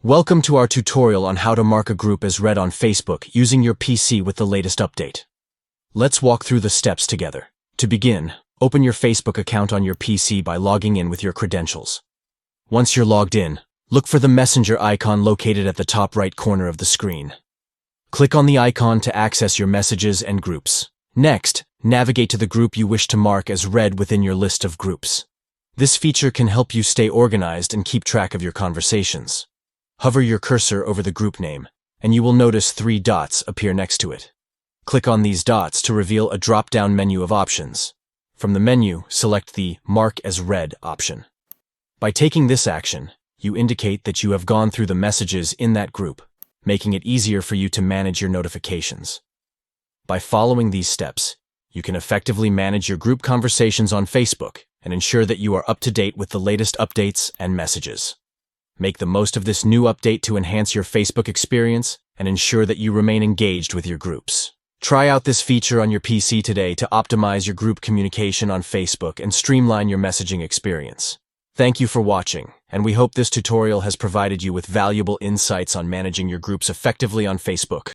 Welcome to our tutorial on how to mark a group as read on Facebook using your PC with the latest update. Let's walk through the steps together. To begin, open your Facebook account on your PC by logging in with your credentials. Once you're logged in, look for the Messenger icon located at the top right corner of the screen. Click on the icon to access your messages and groups. Next, navigate to the group you wish to mark as read within your list of groups. This feature can help you stay organized and keep track of your conversations. Hover your cursor over the group name, and you will notice 3 dots appear next to it. Click on these dots to reveal a drop-down menu of options. From the menu, select the Mark as Read option. By taking this action, you indicate that you have gone through the messages in that group, making it easier for you to manage your notifications. By following these steps, you can effectively manage your group conversations on Facebook and ensure that you are up to date with the latest updates and messages. Make the most of this new update to enhance your Facebook experience and ensure that you remain engaged with your groups. Try out this feature on your PC today to optimize your group communication on Facebook and streamline your messaging experience. Thank you for watching, and we hope this tutorial has provided you with valuable insights on managing your groups effectively on Facebook.